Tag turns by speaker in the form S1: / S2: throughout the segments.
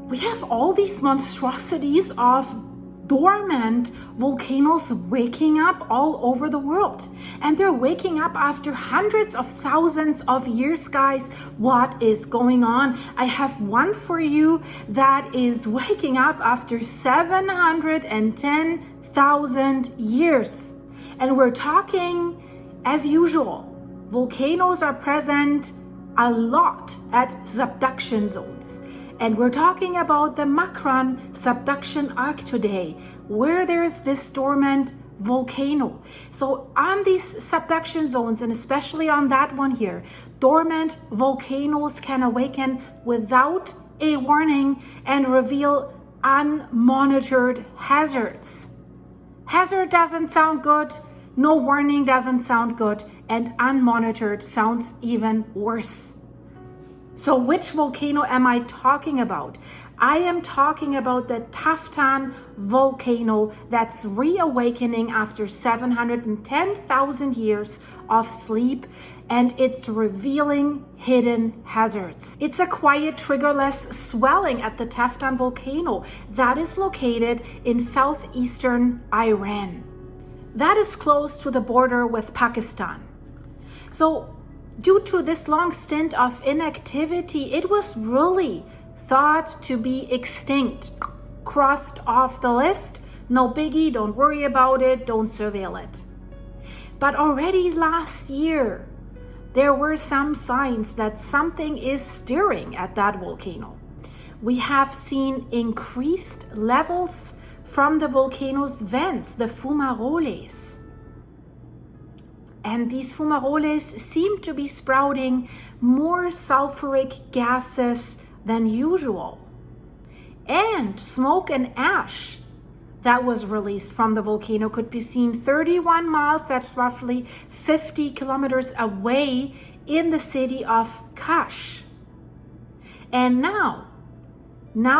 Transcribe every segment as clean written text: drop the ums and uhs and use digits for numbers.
S1: we have all these monstrosities of dormant volcanoes waking up all over the world. And they're waking up after hundreds of thousands of years, guys. What is going on? I have one for you that is waking up after 710,000 years. And we're talking, as usual, volcanoes are present a lot at subduction zones. And we're talking about the Makran subduction arc today, where there's this dormant volcano. So on these subduction zones, and especially on that one here, dormant volcanoes can awaken without a warning and reveal unmonitored hazards. Hazard doesn't sound good, no warning doesn't sound good, and unmonitored sounds even worse. So which volcano am I talking about? I am talking about the Taftan Volcano that's reawakening after 710,000 years of sleep, and it's revealing hidden hazards. It's a quiet, triggerless swelling at the Taftan Volcano that is located in southeastern Iran. That is close to the border with Pakistan. So due to this long stint of inactivity, it was really thought to be extinct, crossed off the list. No biggie, don't worry about it, don't surveil it. But already last year, there were some signs that something is stirring at that volcano. We have seen increased levels from the volcano's vents, the fumaroles. And these fumaroles seem to be sprouting more sulfuric gases than usual. And smoke and ash that was released from the volcano could be seen 31 miles, that's roughly 50 kilometers away in the city of Kash. And now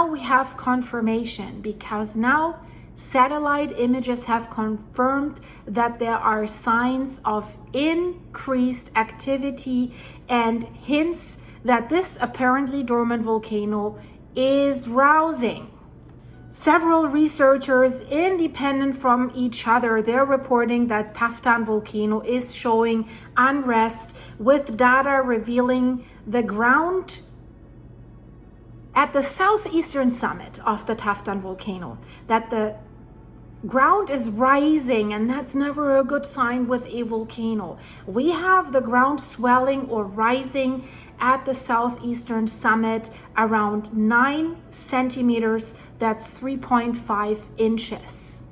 S1: we have confirmation, because now satellite images have confirmed that there are signs of increased activity and hints that this apparently dormant volcano is rousing. Several researchers, independent from each other, they're reporting that Taftan Volcano is showing unrest, with data revealing the ground at the southeastern summit of the Taftan Volcano, that the ground is rising, and that's never a good sign with a volcano. We have the ground swelling or rising at the southeastern summit around 9 centimeters, that's 3.5 inches.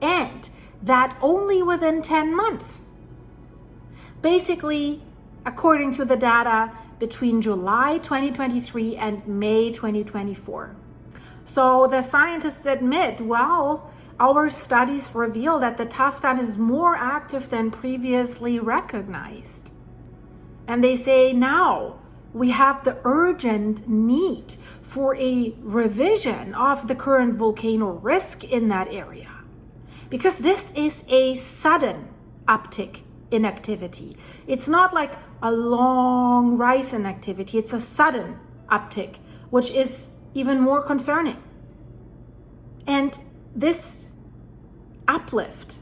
S1: And that only within 10 months. Basically, according to the data, between July 2023 and May 2024. So the scientists admit, well, our studies reveal that the Taftan is more active than previously recognized. And they say now we have the urgent need for a revision of the current volcano risk in that area, because this is a sudden uptick in activity. It's not like a long rise in activity, it's a sudden uptick, which is even more concerning. And this uplift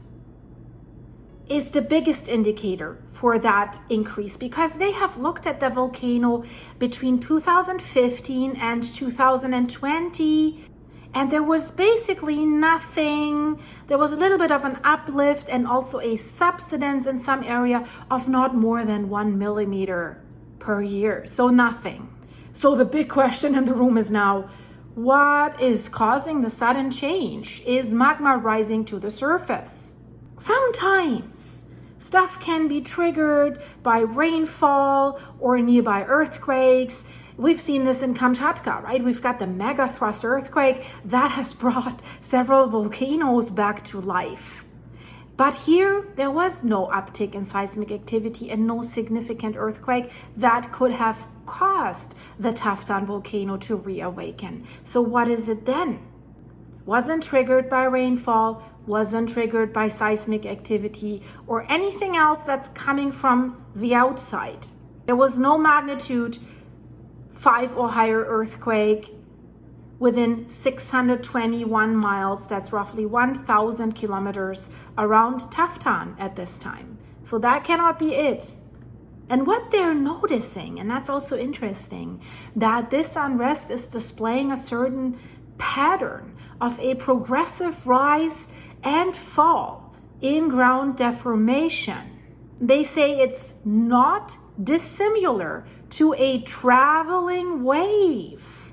S1: is the biggest indicator for that increase, because they have looked at the volcano between 2015 and 2020, and there was basically nothing. There was a little bit of an uplift and also a subsidence in some area of not more than 1 millimeter per year. So nothing. So the big question in the room is now, what is causing the sudden change? Is magma rising to the surface? Sometimes stuff can be triggered by rainfall or nearby earthquakes. We've seen this in Kamchatka, right? We've got the mega thrust earthquake that has brought several volcanoes back to life. But here, there was no uptick in seismic activity and no significant earthquake that could have caused the Taftan volcano to reawaken. So what is it then? Wasn't triggered by rainfall, wasn't triggered by seismic activity or anything else that's coming from the outside. There was no magnitude 5 or higher earthquake within 621 miles, that's roughly 1,000 kilometers around Taftan at this time. So that cannot be it. And what they're noticing, and that's also interesting, that this unrest is displaying a certain pattern of a progressive rise and fall in ground deformation. They say it's not dissimilar to a traveling wave.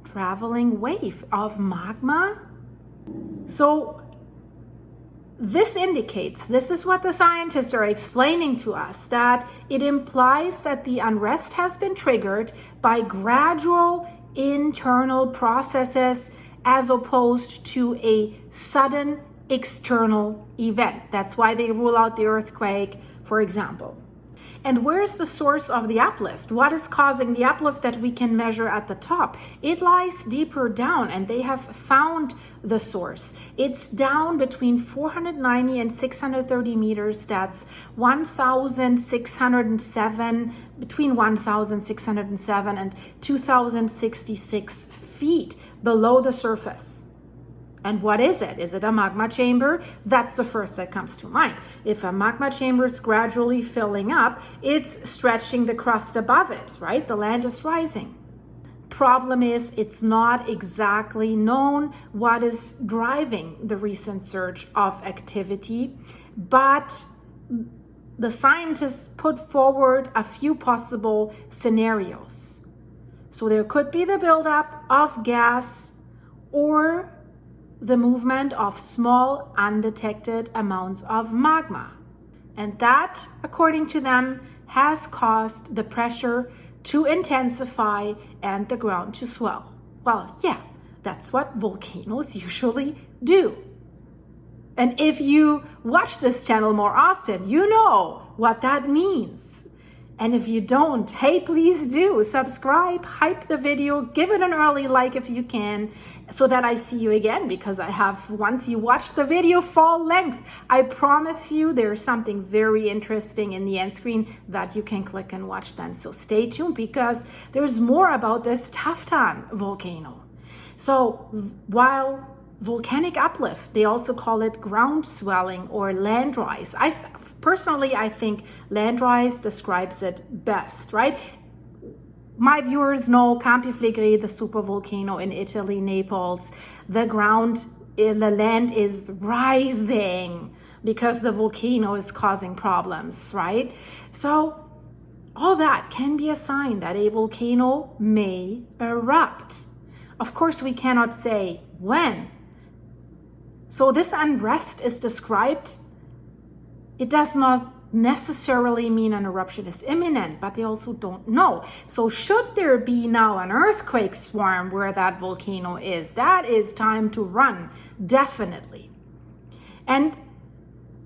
S1: Traveling wave of magma. So this indicates, this is what the scientists are explaining to us, that it implies that the unrest has been triggered by gradual internal processes as opposed to a sudden external event. That's why they rule out the earthquake, for example. And where's the source of the uplift? What is causing the uplift that we can measure at the top? It lies deeper down, and they have found the source. It's down between 490 and 630 meters. That's 1,607, between 1,607 and 2,066 feet below the surface. And what is it? Is it a magma chamber? That's the first that comes to mind. If a magma chamber is gradually filling up, it's stretching the crust above it, right? The land is rising. Problem is, it's not exactly known what is driving the recent surge of activity, but the scientists put forward a few possible scenarios. So there could be the buildup of gas or the movement of small undetected amounts of magma. And that, according to them, has caused the pressure to intensify and the ground to swell. Well, yeah, that's what volcanoes usually do. And if you watch this channel more often, you know what that means. And if you don't, hey, please do subscribe, hype the video, give it an early like if you can, so that I see you again, because I have, once you watch the video full length, I promise you there's something very interesting in the end screen that you can click and watch then. So stay tuned, because there's more about this Taftan volcano. So while volcanic uplift, they also call it ground swelling or land rise. Personally, I think land rise describes it best, right? My viewers know Campi Flegrei, the supervolcano in Italy, Naples. The land is rising because the volcano is causing problems, right? So all that can be a sign that a volcano may erupt. Of course, we cannot say when. So this unrest is described. It does not necessarily mean an eruption is imminent, but they also don't know. So should there be now an earthquake swarm where that volcano is, that is time to run, definitely. And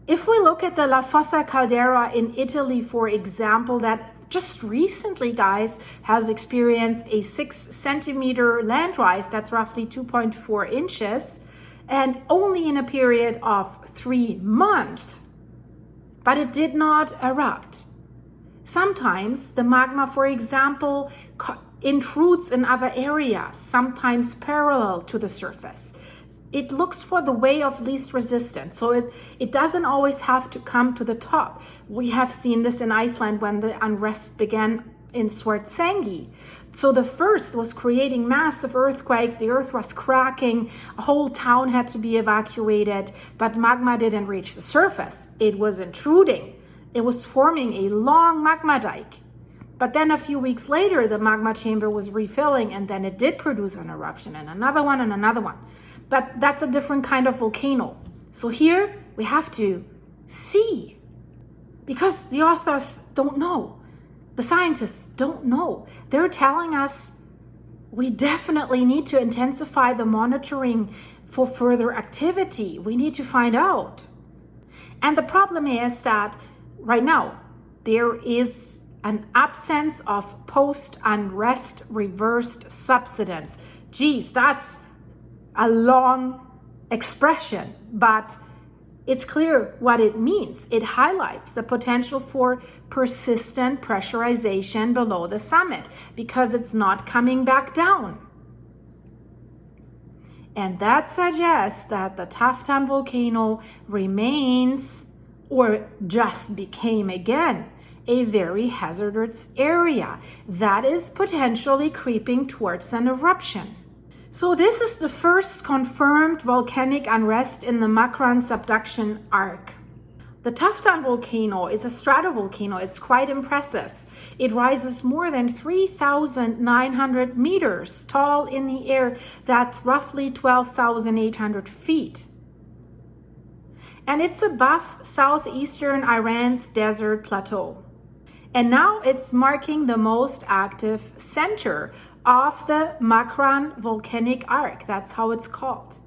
S1: if we look at the La Fossa caldera in Italy, for example, that just recently, guys, has experienced a 6-centimeter land rise, that's roughly 2.4 inches, and only in a period of 3 months. But it did not erupt. Sometimes the magma, for example, intrudes in other areas, sometimes parallel to the surface. It looks for the way of least resistance. So it doesn't always have to come to the top. We have seen this in Iceland when the unrest began in Svartsengi. So the first was creating massive earthquakes. The earth was cracking. A whole town had to be evacuated, but magma didn't reach the surface. It was intruding. It was forming a long magma dike. But then a few weeks later, the magma chamber was refilling, and then it did produce an eruption, and another one and another one. But that's a different kind of volcano. So here we have to see, because the authors don't know. The scientists don't know. They're telling us we definitely need to intensify the monitoring for further activity. We need to find out. And the problem is that right now there is an absence of post-unrest reversed subsidence. Geez, that's a long expression, but It's clear what it means. It highlights the potential for persistent pressurization below the summit because it's not coming back down. And that suggests that the Taftan volcano remains, or just became again, a very hazardous area that is potentially creeping towards an eruption. So this is the first confirmed volcanic unrest in the Makran subduction arc. The Taftan volcano is a stratovolcano. It's quite impressive. It rises more than 3,900 meters tall in the air. That's roughly 12,800 feet. And it's above southeastern Iran's desert plateau. And now it's marking the most active center of the Makran volcanic arc. That's how it's called.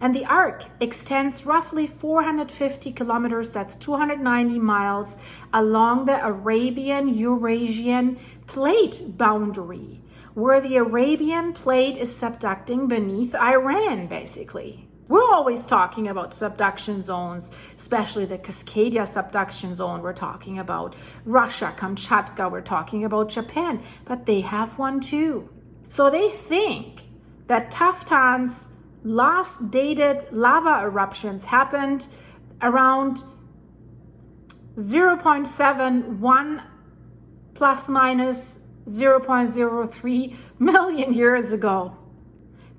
S1: And the arc extends roughly 450 kilometers, that's 290 miles, along the Arabian-Eurasian plate boundary, where the Arabian plate is subducting beneath Iran, basically. We're always talking about subduction zones, especially the Cascadia subduction zone. We're talking about Russia, Kamchatka, we're talking about Japan, but they have one too. So they think that Taftan's last dated lava eruptions happened around 0.71 plus minus 0.03 million years ago.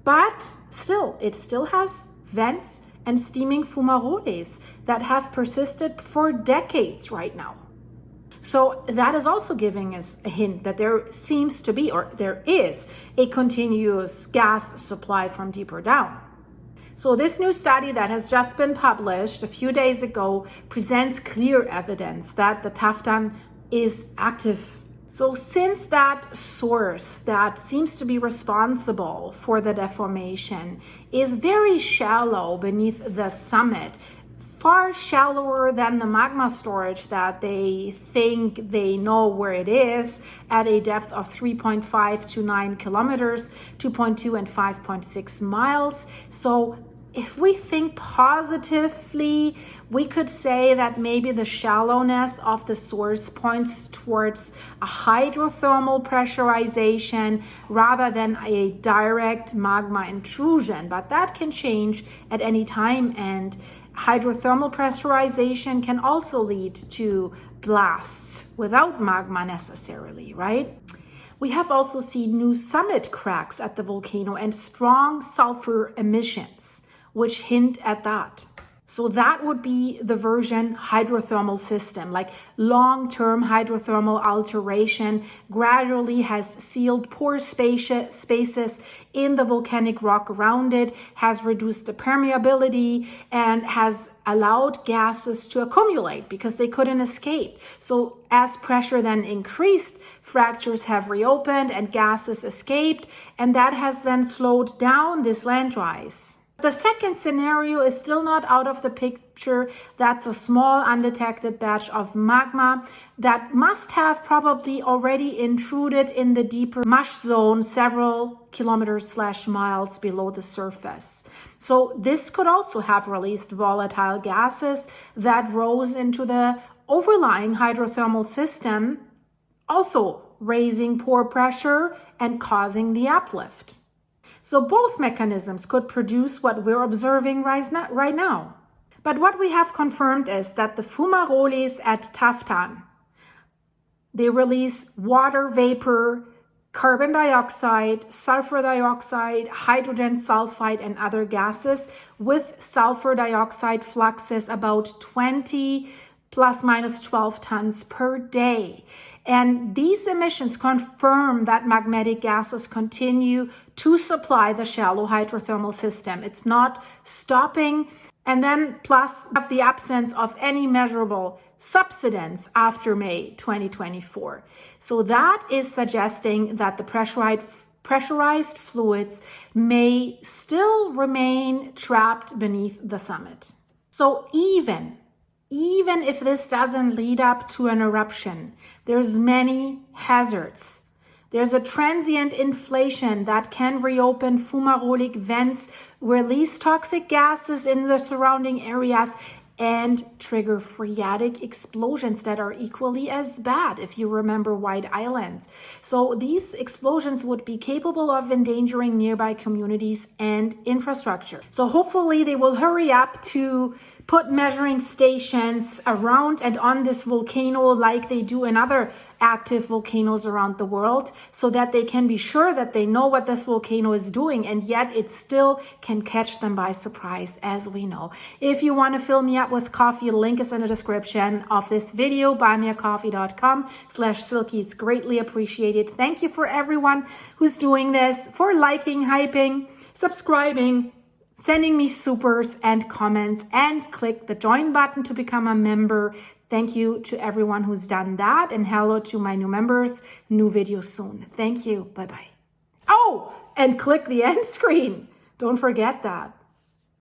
S1: But still, it still has vents and steaming fumaroles that have persisted for decades right now. So that is also giving us a hint that there seems to be, or there is, a continuous gas supply from deeper down. So this new study that has just been published a few days ago presents clear evidence that the Taftan is active. So since that source that seems to be responsible for the deformation is very shallow beneath the summit, far shallower than the magma storage that they think they know where it is at a depth of 3.5 to 9 kilometers, 2.2 and 5.6 miles. So if we think positively, we could say that maybe the shallowness of the source points towards a hydrothermal pressurization rather than a direct magma intrusion. But that can change at any time, and hydrothermal pressurization can also lead to blasts without magma necessarily, right? We have also seen new summit cracks at the volcano and strong sulfur emissions, which hint at that. So that would be the version hydrothermal system, like long-term hydrothermal alteration gradually has sealed pore spaces in the volcanic rock around it, has reduced the permeability, and has allowed gases to accumulate because they couldn't escape. So as pressure then increased, fractures have reopened and gases escaped, and that has then slowed down this land rise. The second scenario is still not out of the picture. That's a small undetected batch of magma that must have probably already intruded in the deeper mush zone several kilometers/miles below the surface. So this could also have released volatile gases that rose into the overlying hydrothermal system, also raising pore pressure and causing the uplift. So both mechanisms could produce what we're observing right now. But what we have confirmed is that the fumaroles at Taftan, they release water vapor, carbon dioxide, sulfur dioxide, hydrogen sulfide, and other gases with sulfur dioxide fluxes about 20 plus minus 12 tons per day. And these emissions confirm that magmatic gases continue to supply the shallow hydrothermal system. It's not stopping. And then plus the absence of any measurable subsidence after May 2024. So that is suggesting that the pressurized fluids may still remain trapped beneath the summit. So even if this doesn't lead up to an eruption, there's many hazards. There's a transient inflation that can reopen fumarolic vents, release toxic gases in the surrounding areas, and trigger phreatic explosions that are equally as bad, if you remember White Islands. So these explosions would be capable of endangering nearby communities and infrastructure. So hopefully they will hurry up to put measuring stations around and on this volcano like they do in other active volcanoes around the world, so that they can be sure that they know what this volcano is doing, and yet it still can catch them by surprise, as we know. If you want to fill me up with coffee, link is in the description of this video, buymeacoffee.com/silky. It's greatly appreciated. Thank you for everyone who's doing this, for liking, hyping, subscribing, sending me supers and comments, and click the join button to become a member. Thank you to everyone who's done that, and hello to my new members. New video soon. Thank you. Bye-bye. Oh, and click the end screen. Don't forget that.